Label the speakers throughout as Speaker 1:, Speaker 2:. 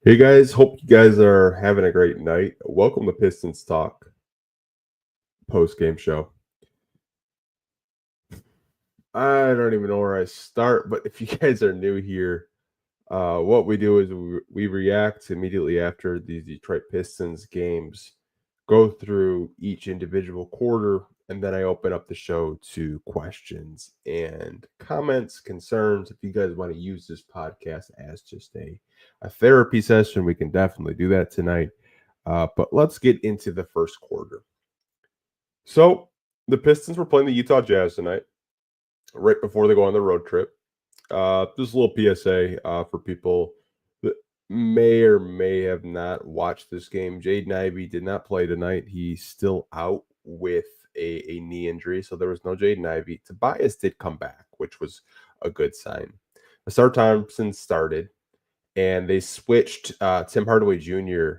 Speaker 1: Hey guys, hope you guys are having a great night. Welcome to Pistons Talk Postgame Show. I don't even know where I start, but if you guys are new here, what we do is we react immediately after the Detroit Pistons games, go through each individual quarter, and then I open up the show to questions and comments, concerns. If you guys want to use this podcast as just a therapy session, we can definitely do that tonight. But let's get into the first quarter. So the Pistons were playing the Utah Jazz tonight, right before they go on the road trip. Just a little PSA for people that may or may have not watched this game. Jaden Ivey did not play tonight. He's still out with a knee injury, so there was no Jaden Ivey. Tobias did come back, which was a good sign. Asar Thompson started, and they switched Tim Hardaway Jr.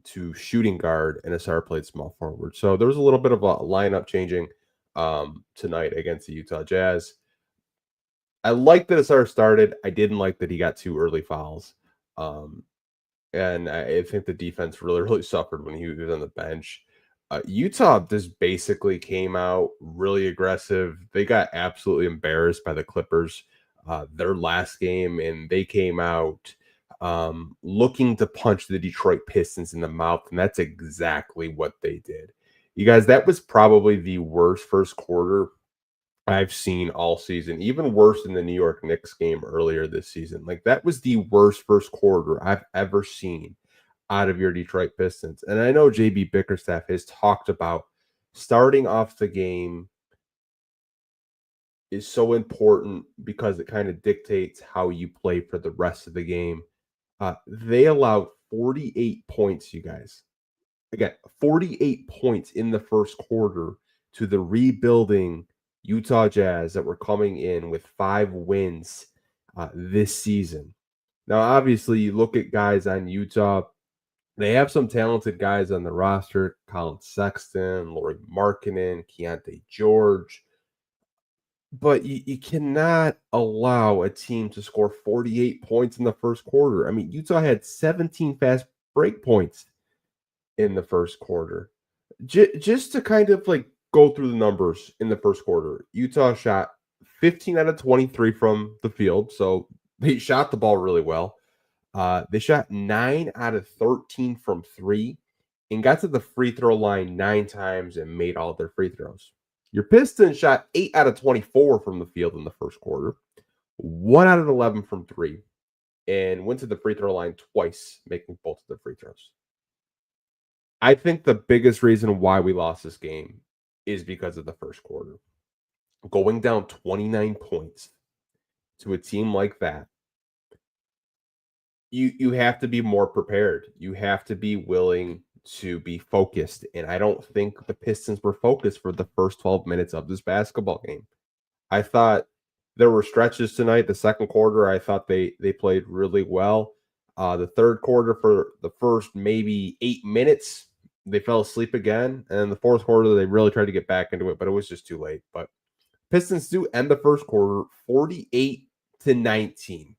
Speaker 1: to shooting guard, and Asar played small forward. So there was a little bit of a lineup changing tonight against the Utah Jazz. I like that Asar started. I didn't like that he got two early fouls. Um, and I think the defense really suffered when he was on the bench. Utah just basically came out really aggressive. They got absolutely embarrassed by the Clippers their last game, and they came out looking to punch the Detroit Pistons in the mouth, and that's exactly what they did. You guys, that was probably the worst first quarter I've seen all season, even worse than the New York Knicks game earlier this season. Like, that was the worst first quarter I've ever seen out of your Detroit Pistons. And I know JB Bickerstaff has talked about starting off the game is so important because it kind of dictates how you play for the rest of the game. They allowed 48 points, you guys. Again, 48 points in the first quarter to the rebuilding Utah Jazz that were coming in with 5 wins this season. Now, obviously, you look at guys on Utah, they have some talented guys on the roster: Colin Sexton, Lauri Markkanen, Keontae George. But you cannot allow a team to score 48 points in the first quarter. I mean, Utah had 17 fast break points in the first quarter. Just to kind of like go through the numbers in the first quarter, Utah shot 15 out of 23 from the field. So they shot the ball really well. They shot 9 out of 13 from three and got to the free throw line 9 times and made all their free throws. Your Pistons shot 8 out of 24 from the field in the first quarter, 1 out of 11 from three, and went to the free throw line twice, making both of their free throws. I think the biggest reason why we lost this game is because of the first quarter. Going down 29 points to a team like that, you have to be more prepared. You have to be willing to be focused. And I don't think the Pistons were focused for the first 12 minutes of this basketball game. I thought there were stretches tonight. The second quarter, I thought they played really well. The third quarter, for the first maybe 8 minutes, they fell asleep again. And the fourth quarter, they really tried to get back into it, but it was just too late. But Pistons do end the first quarter 48-19.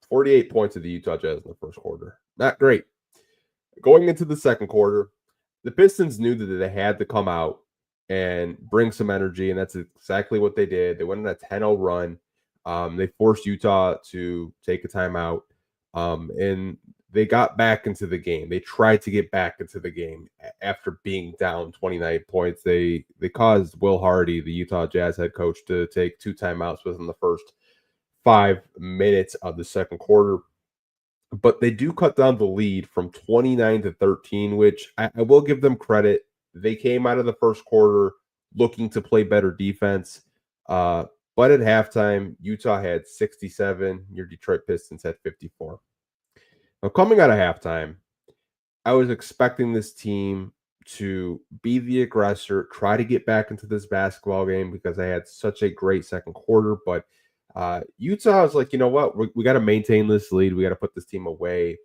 Speaker 1: 48 points of the Utah Jazz in the first quarter. Not great. Going into the second quarter, the Pistons knew that they had to come out and bring some energy, and that's exactly what they did. They went on a 10-0 run. They forced Utah to take a timeout, and they got back into the game. They tried to get back into the game after being down 29 points. They caused Will Hardy, the Utah Jazz head coach, to take 2 timeouts within the first 5 minutes of the second quarter. But they do cut down the lead from 29-13, which I will give them credit. They came out of the first quarter looking to play better defense. But at halftime, Utah had 67. Your Detroit Pistons had 54. Now, coming out of halftime, I was expecting this team to be the aggressor, try to get back into this basketball game because they had such a great second quarter. But Utah was like, you know what? We got to maintain this lead. We got to put this team away.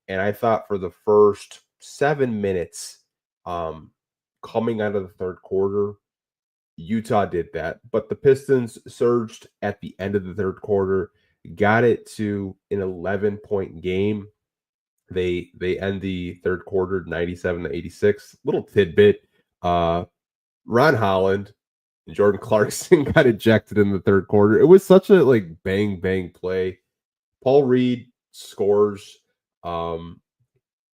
Speaker 1: And I thought for the first 7 minutes, coming out of the third quarter, Utah did that. But the Pistons surged at the end of the third quarter, got it to an 11-point game. They end the third quarter 97-86. Little tidbit, Ron Holland and Jordan Clarkson got ejected in the third quarter. It was such a bang bang play. Paul Reed scores, and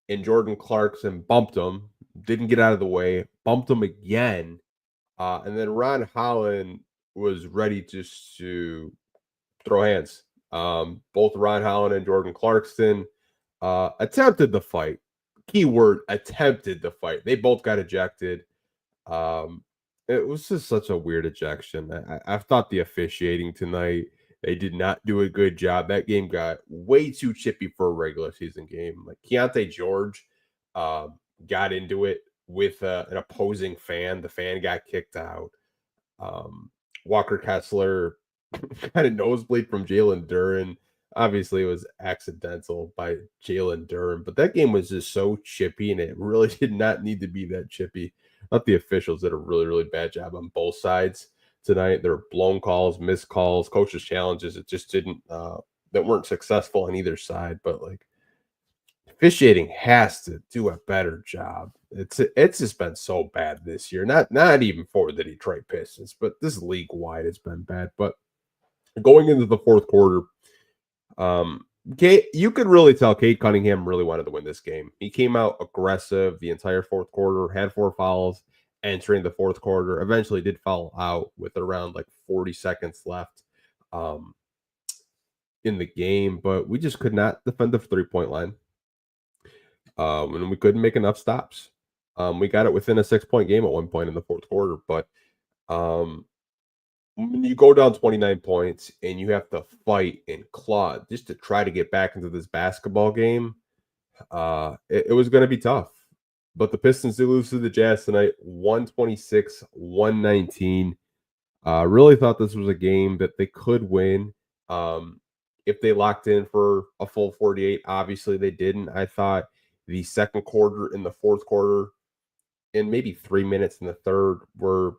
Speaker 1: Jordan Clarkson bumped him, didn't get out of the way, bumped him again, and then Ron Holland was ready just to throw hands. Both Ron Holland and Jordan Clarkson attempted the fight. Keyword attempted the fight. They both got ejected. Um, it was just such a weird ejection. I thought the officiating tonight, they did not do a good job. That game got way too chippy for a regular season game. Like Keontae George got into it with an opposing fan. The fan got kicked out. Walker Kessler kind of nosebleed from Jalen Duren. Obviously, it was accidental by Jalen Duren, but that game was just so chippy, and it really did not need to be that chippy. Not the officials did a really, really bad job on both sides tonight. There were blown calls, missed calls, coaches' challenges. It just didn't that weren't successful on either side. But officiating has to do a better job. It's just been so bad this year. Not even for the Detroit Pistons, but this league wide has been bad. But going into the fourth quarter, you could really tell Cade Cunningham really wanted to win this game. He came out aggressive the entire fourth quarter, had 4 fouls entering the fourth quarter, eventually did foul out with around 40 seconds left in the game, but we just could not defend the 3-point line. And we couldn't make enough stops. We got it within a 6-point game at one point in the fourth quarter, but when you go down 29 points and you have to fight and claw just to try to get back into this basketball game, it was going to be tough. But the Pistons did lose to the Jazz tonight, 126-119. Really thought this was a game that they could win if they locked in for a full 48. Obviously, they didn't. I thought the second quarter and the fourth quarter and maybe 3 minutes in the third were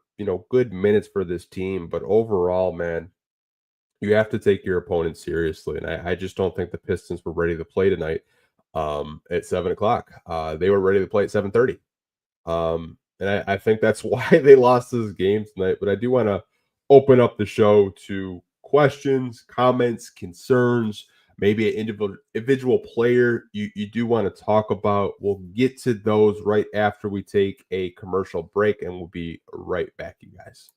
Speaker 1: good minutes for this team. But overall, man, you have to take your opponent seriously. And I just don't think the Pistons were ready to play tonight at 7 o'clock. They were ready to play at 7:30. And I think that's why they lost this game tonight. But I do want to open up the show to questions, comments, concerns, maybe an individual player you do want to talk about. We'll get to those right after we take a commercial break, and we'll be right back, you guys.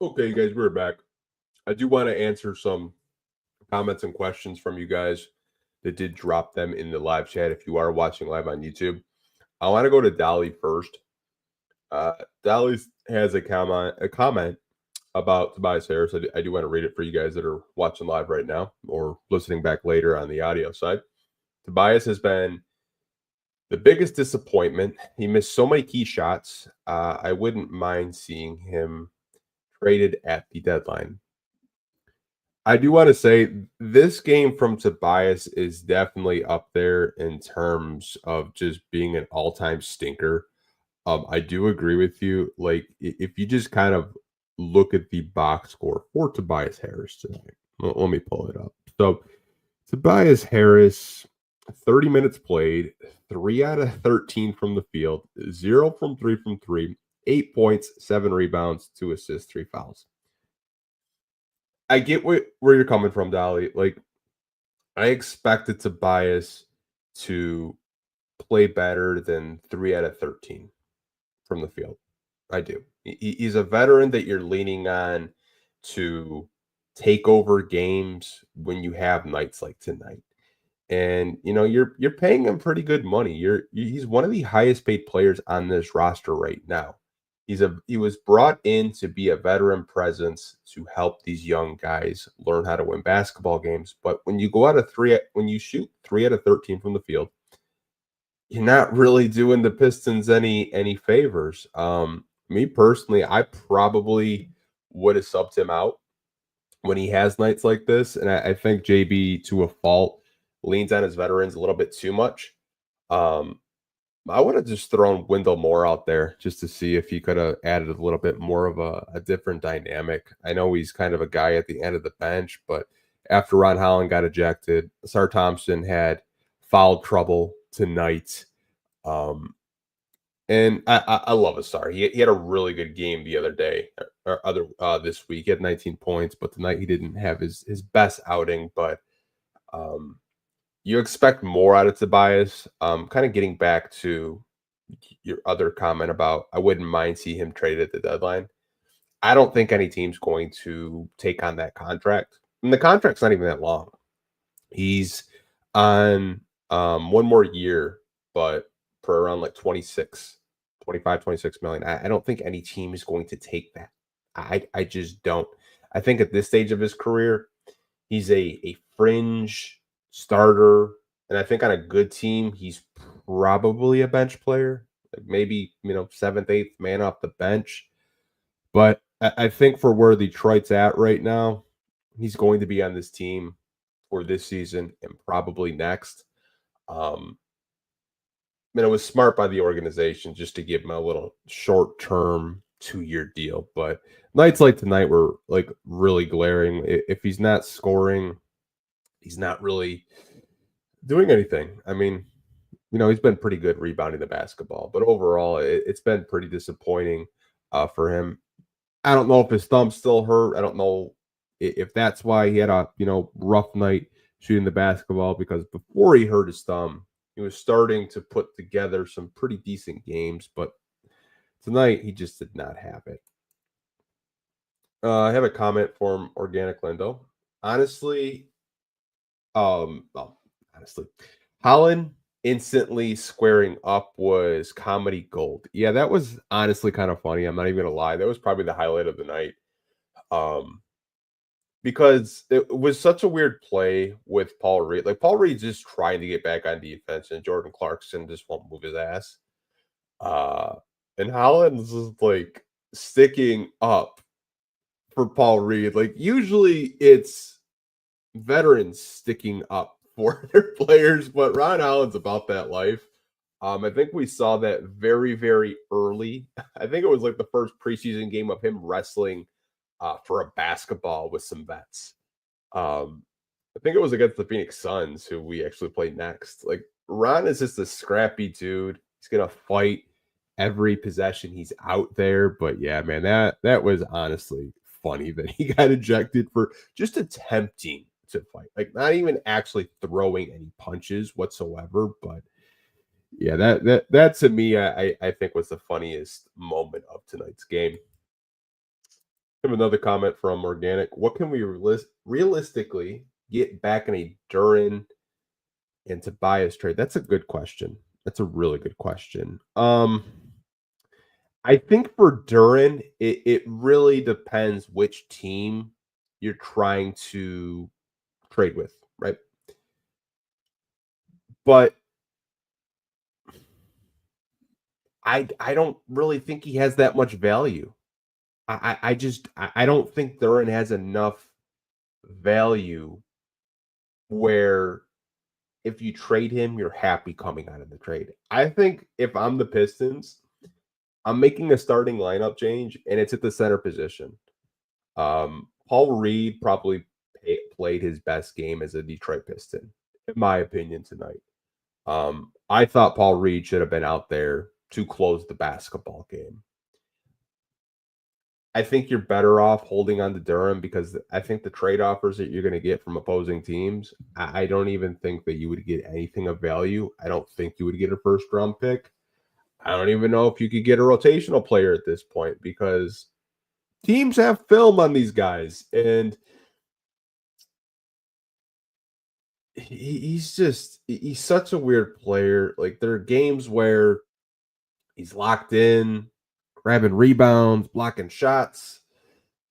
Speaker 1: Okay, you guys, we're back. I do want to answer some comments and questions from you guys that did drop them in the live chat if you are watching live on YouTube. I want to go to Dolly first. Dolly has a comment about Tobias Harris. I do want to read it for you guys that are watching live right now or listening back later on the audio side. Tobias has been the biggest disappointment. He missed so many key shots. I wouldn't mind seeing him traded at the deadline. I do want to say this game from Tobias is definitely up there in terms of just being an all-time stinker. I do agree with you. Like, if you just kind of look at the box score for Tobias Harris tonight, let me pull it up. So, Tobias Harris, 30 minutes played, 3 out of 13 from the field, 0 from 3 from 3, 8 points, 7 rebounds, 2 assists, 3 fouls. I get where you're coming from, Dolly. Like, I expected Tobias to play better than 3 out of 13 from the field. I do. He's a veteran that you're leaning on to take over games when you have nights like tonight. And you're paying him pretty good money. He's one of the highest paid players on this roster right now. He was brought in to be a veteran presence to help these young guys learn how to win basketball games. But when you shoot 3 out of 13 from the field, you're not really doing the Pistons any favors. Me personally, I probably would have subbed him out when he has nights like this, and I think JB, to a fault, leans on his veterans a little bit too much. Um, I would have just thrown Wendell Moore out there just to see if he could have added a little bit more of a different dynamic. I know he's kind of a guy at the end of the bench, but after Ron Holland got ejected, Sar Thompson had foul trouble tonight. Um, and I love Asar. He had a really good game the other day, or other this week. He had 19 points, but tonight he didn't have his best outing. But um, you expect more out of Tobias. Kind of getting back to your other comment about I wouldn't mind see him traded at the deadline. I don't think any team's going to take on that contract. And the contract's not even that long. He's on one more year, but for around like 26 million. I don't think any team is going to take that. I just don't. I think at this stage of his career, he's a fringe starter. And I think on a good team, he's probably a bench player, like maybe, seventh, eighth man off the bench. But I think for where Detroit's at right now, he's going to be on this team for this season and probably next. Um, it was smart by the organization just to give him a little short-term 2-year deal. But nights like tonight were like really glaring. If he's not scoring, he's not really doing anything. I mean, he's been pretty good rebounding the basketball, but overall, it's been pretty disappointing for him. I don't know if his thumb's still hurt. I don't know if that's why he had a rough night shooting the basketball, because before he hurt his thumb, he was starting to put together some pretty decent games, but tonight he just did not have it. I have a comment from Organic Lindo. Honestly, honestly, Holland instantly squaring up was comedy gold. Yeah, that was honestly kind of funny. I'm not even gonna lie. That was probably the highlight of the night. Um, because it was such a weird play with Paul Reed. Like, Paul Reed's just trying to get back on defense, and Jordan Clarkson just won't move his ass. Uh, and Holland's just like sticking up for Paul Reed. Like, usually it's veterans sticking up for their players, but Ron Holland's about that life. I think we saw that very, very early. I think it was like the first preseason game of him wrestling for a basketball with some vets. I think it was against the Phoenix Suns, who we actually played next. Like, Ron is just a scrappy dude. He's gonna fight every possession he's out there. But yeah, man, that was honestly funny that he got ejected for just attempting to fight, like not even actually throwing any punches whatsoever. But yeah, that to me, I think was the funniest moment of tonight's game. I have another comment from Organic. What can we realistically get back in a Duren and Tobias trade? That's a good question. That's a really good question. I think for Duren, it really depends which team you're trying to trade with, right? But I don't really think he has that much value. I don't think Duren has enough value where if you trade him, you're happy coming out of the trade. I think if I'm the Pistons, I'm making a starting lineup change, and it's at the center position. Paul Reed probably played his best game as a Detroit Piston, in my opinion, tonight. I thought Paul Reed should have been out there to close the basketball game. I think you're better off holding on to Durham because I think the trade offers that you're going to get from opposing teams, I don't even think that you would get anything of value. I don't think you would get a first round pick. I don't even know if you could get a rotational player at this point because teams have film on these guys. And he's such a weird player. Like there are games where he's locked in, grabbing rebounds, blocking shots.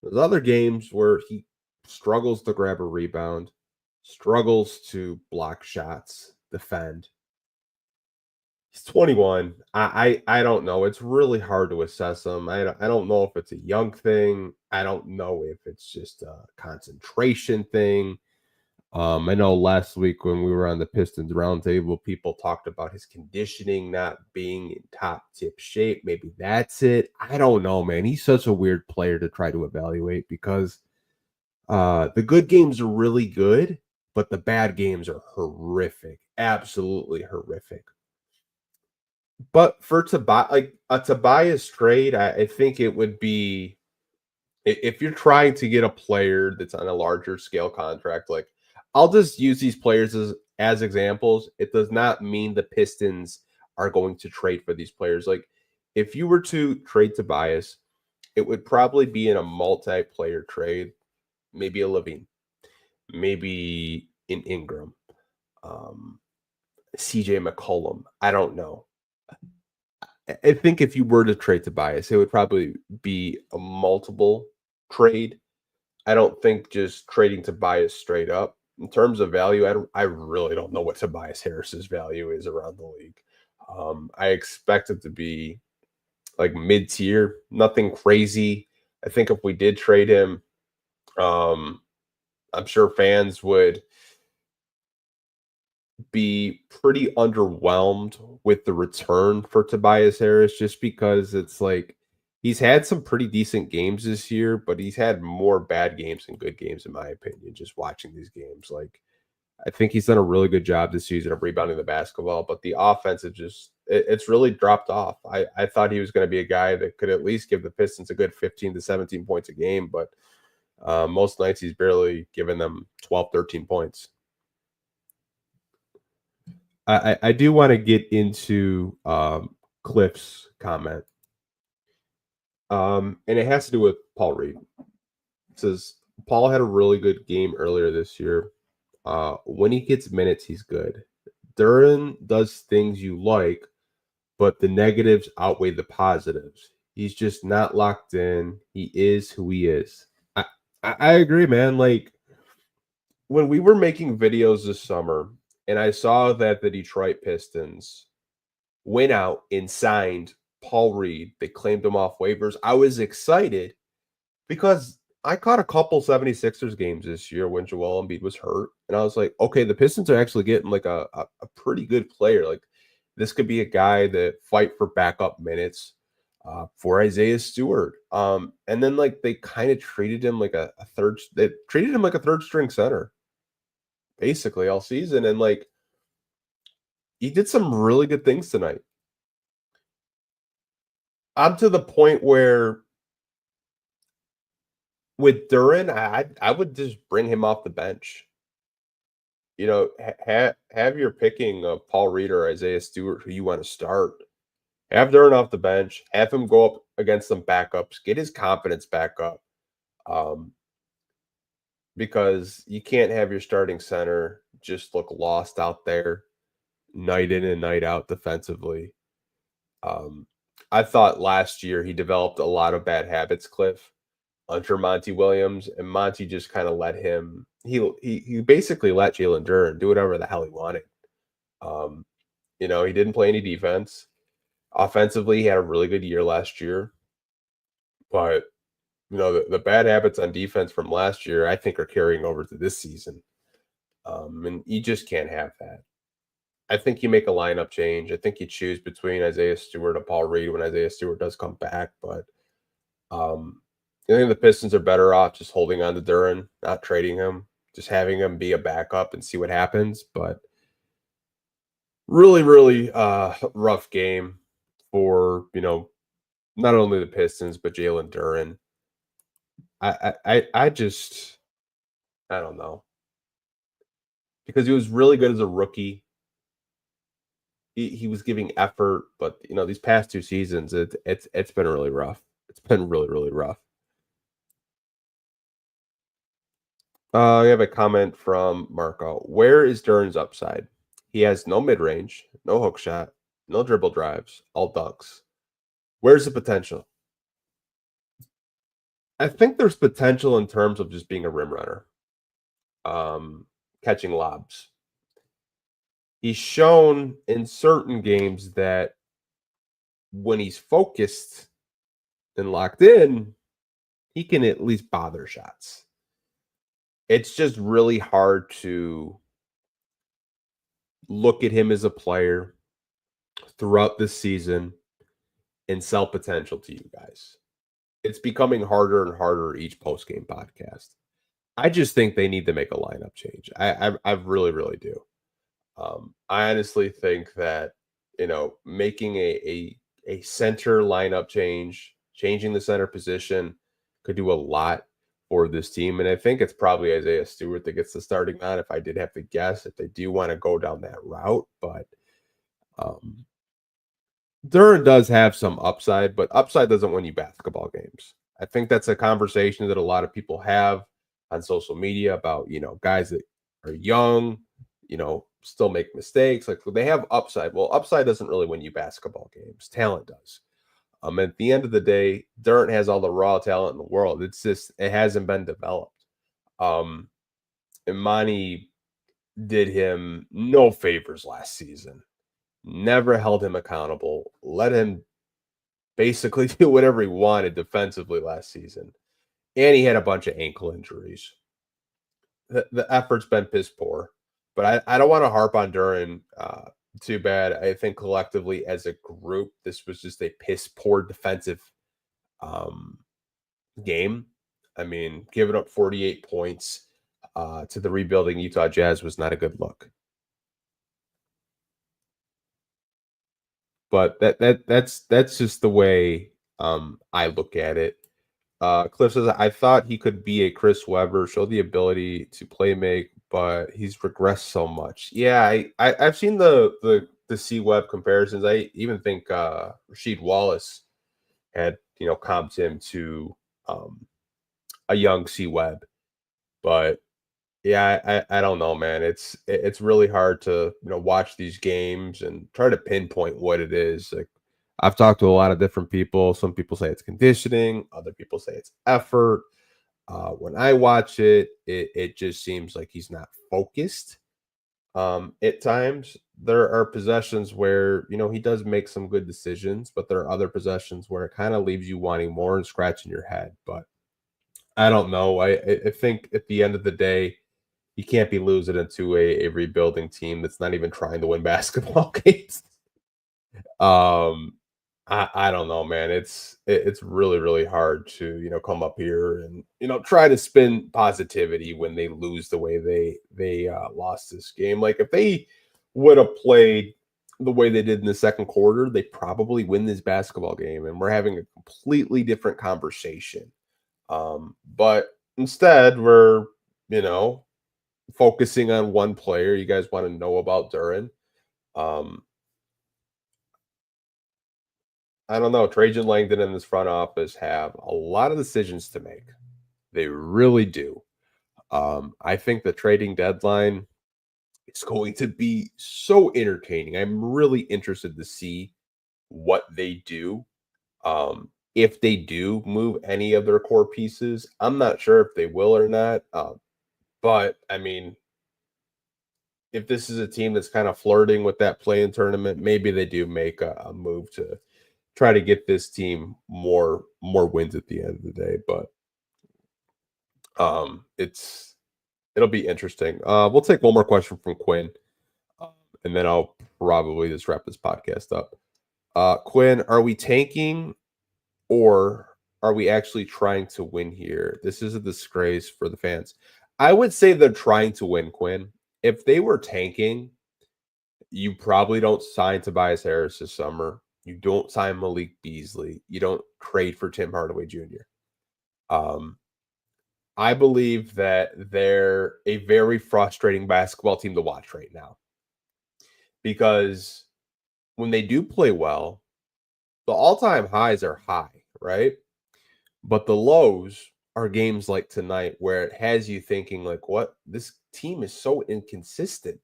Speaker 1: There's other games where he struggles to grab a rebound, struggles to block shots, defend. He's 21. I don't know. It's really hard to assess him. I don't know if it's a young thing. I don't know if it's just a concentration thing. I know last week when we were on the Pistons roundtable, people talked about his conditioning not being in top tip shape. Maybe that's it. I don't know, man. He's such a weird player to try to evaluate because the good games are really good, but the bad games are horrific, absolutely horrific. But for Tobias, like a Tobias trade, I think it would be if you're trying to get a player that's on a larger scale contract. Like I'll just use these players as examples. It does not mean the Pistons are going to trade for these players. Like if you were to trade Tobias, it would probably be in a multiplayer trade, maybe a Levine, maybe in Ingram, um, CJ McCollum. I don't know. I think if you were to trade Tobias, it would probably be a multiple trade. I don't think just trading Tobias straight up. In terms of value, I really don't know what Tobias Harris's value is around the league. I expect it to be like mid tier, nothing crazy. I think if we did trade him, um, I'm sure fans would be pretty underwhelmed with the return for Tobias Harris just because it's like he's had some pretty decent games this year, but he's had more bad games than good games, in my opinion, just watching these games. Like, I think he's done a really good job this season of rebounding the basketball, but the offense is just, it's really dropped off. I thought he was going to be a guy that could at least give the Pistons a good 15 to 17 points a game, but most nights he's barely giving them 12, 13 points. I do want to get into Cliff's comment. And it has to do with Paul Reed. It says Paul had a really good game earlier this year. When he gets minutes, he's good. Duren does things you like, but the negatives outweigh the positives. He's just not locked in. He is who he is. I agree, man. Like when we were making videos this summer, and I saw that the Detroit Pistons went out and signed Paul Reed. They claimed him off waivers. I was excited because I caught a couple 76ers games this year when Joel Embiid was hurt. And I was like, okay, the Pistons are actually getting like a pretty good player. Like this could be a guy that fight for backup minutes for Isaiah Stewart. And then like they kind of treated him like they treated him like a third string center basically all season. And like he did some really good things tonight. I'm to the point where with Duren, I would just bring him off the bench. You know, have your picking of Paul Reed or Isaiah Stewart, who you want to start. Have Duren off the bench. Have him go up against some backups. Get his confidence back up. Um, because you can't have your starting center just look lost out there night in and night out defensively. I thought last year he developed a lot of bad habits, Cliff, under Monty Williams, and Monty just kind of let him. He basically let Jalen Duren do whatever the hell he wanted. Um, he didn't play any defense. Offensively, he had a really good year last year, but the bad habits on defense from last year, I think, are carrying over to this season, and you just can't have that. I think you make a lineup change. I think you choose between Isaiah Stewart and Paul Reed when Isaiah Stewart does come back. But um, I think the Pistons are better off just holding on to Duren, not trading him, just having him be a backup and see what happens. But really, really rough game for, not only the Pistons, but Jalen Duren. I just, I don't know. Because he was really good as a rookie. He was giving effort, but these past 2 seasons, it's been really rough. It's been really, really rough. We have a comment from Marco. Where is Duren's upside? He has no mid range, no hook shot, no dribble drives, all dunks. Where's the potential? I think there's potential in terms of just being a rim runner, catching lobs. He's shown in certain games that when he's focused and locked in, he can at least bother shots. It's just really hard to look at him as a player throughout this season and sell potential to you guys. It's becoming harder and harder each post-game podcast. I just think they need to make a lineup change. I really, really do. I honestly think that making a center lineup change, changing the center position, could do a lot for this team. And I think it's probably Isaiah Stewart that gets the starting nine. If I did have to guess, if they do want to go down that route, but Duren does have some upside, but upside doesn't win you basketball games. I think that's a conversation that a lot of people have on social media about, guys that are young, still make mistakes. Like they have upside. Well, upside doesn't really win you basketball games. Talent does. At the end of the day, Duren has all the raw talent in the world. It's just it hasn't been developed. Imani did him no favors last season. Never held him accountable. Let him basically do whatever he wanted defensively last season. And he had a bunch of ankle injuries. The effort's been piss poor. But I don't want to harp on Duren too bad. I think collectively as a group, this was just a piss poor defensive game. I mean, giving up 48 points to the rebuilding Utah Jazz was not a good look. But that's just the way I look at it. Cliff says, I thought he could be a Chris Webber, show the ability to play make, but he's regressed so much. Yeah, I've seen the C Web comparisons. I even think Rasheed Wallace had comped him to a young C Web. But yeah, I don't know, man. It's really hard to watch these games and try to pinpoint what it is. Like I've talked to a lot of different people. Some people say it's conditioning. Other people say it's effort. When I watch it, it just seems like he's not focused. At times, there are possessions where he does make some good decisions, but there are other possessions where it kind of leaves you wanting more and scratching your head. But I don't know. I think at the end of the day, you can't be losing into a rebuilding team that's not even trying to win basketball games. I don't know, man. It's really, really hard to come up here and try to spin positivity when they lose the way they lost this game. Like if they would have played the way they did in the second quarter, they probably win this basketball game, and we're having a completely different conversation. But instead, we're focusing on one player. You guys want to know about Duren. I don't know. Trajan Langdon and this front office have a lot of decisions to make. They really do. I think the trading deadline is going to be so entertaining. I'm really interested to see what they do. If they do move any of their core pieces, I'm not sure if they will or not. But I mean, if this is a team that's kind of flirting with that play-in tournament, maybe they do make a move to try to get this team more wins at the end of the day. But it'll be interesting. We'll take one more question from Quinn. and then I'll probably just wrap this podcast up. Quinn, are we tanking or are we actually trying to win here? This is a disgrace for the fans. I would say they're trying to win, Quinn. If they were tanking, you probably don't sign Tobias Harris this summer. You don't sign Malik Beasley. You don't trade for Tim Hardaway Jr. I believe that they're a very frustrating basketball team to watch right now because when they do play well, the all-time highs are high, right? But the lows are games like tonight where it has you thinking like, what? This team is so inconsistent.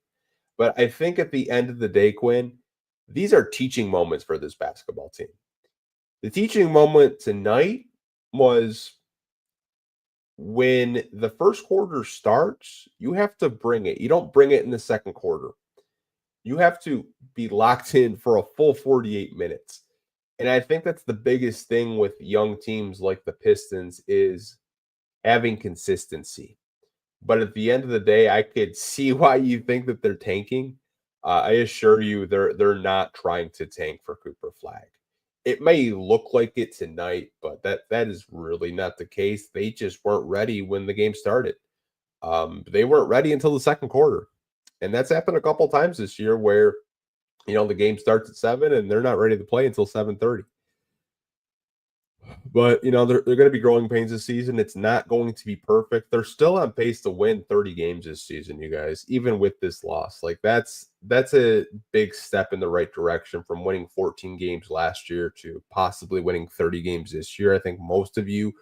Speaker 1: But I think at the end of the day, Quinn, these are teaching moments for this basketball team. The teaching moment tonight was when the first quarter starts, you have to bring it. You don't bring it in the second quarter. You have to be locked in for a full 48 minutes. And I think that's the biggest thing with young teams like the Pistons is having consistency. But at the end of the day, I could see why you think that they're tanking. I assure you, they're not trying to tank for Cooper Flag. It may look like it tonight, but that is really not the case. They just weren't ready when the game started. They weren't ready until the second quarter, and that's happened a couple times this year where the game starts at 7 and they're not ready to play until 7:30. But they're going to be growing pains this season. It's not going to be perfect. They're still on pace to win 30 games this season, you guys, even with this loss. Like that's a big step in the right direction from winning 14 games last year to possibly winning 30 games this year. I think most of you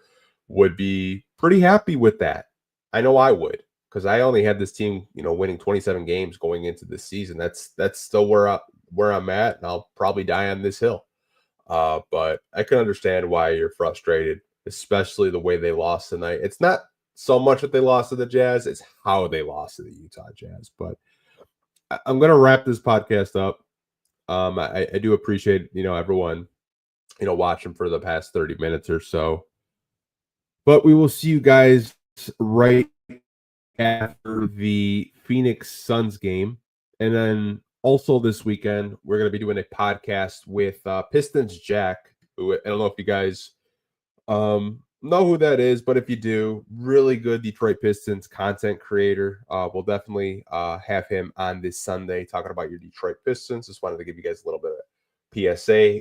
Speaker 1: would be pretty happy with that. I know I would, because I only had this team, winning 27 games going into this season. That's still where I'm at, and I'll probably die on this hill. But I can understand why you're frustrated, especially the way they lost tonight. It's not so much that they lost to the Jazz, it's how they lost to the Utah Jazz. But I'm going to wrap this podcast up. I do appreciate, everyone, watching for the past 30 minutes or so. But we will see you guys right after the Phoenix Suns game. And then also this weekend, we're going to be doing a podcast with Pistons Jack, who I don't know if you guys know who that is, but if you do, really good Detroit Pistons content creator. We'll definitely have him on this Sunday talking about your Detroit Pistons. Just wanted to give you guys a little bit of PSA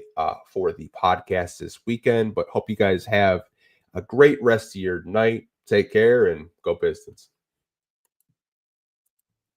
Speaker 1: for the podcast this weekend, but hope you guys have a great rest of your night. Take care and go Pistons.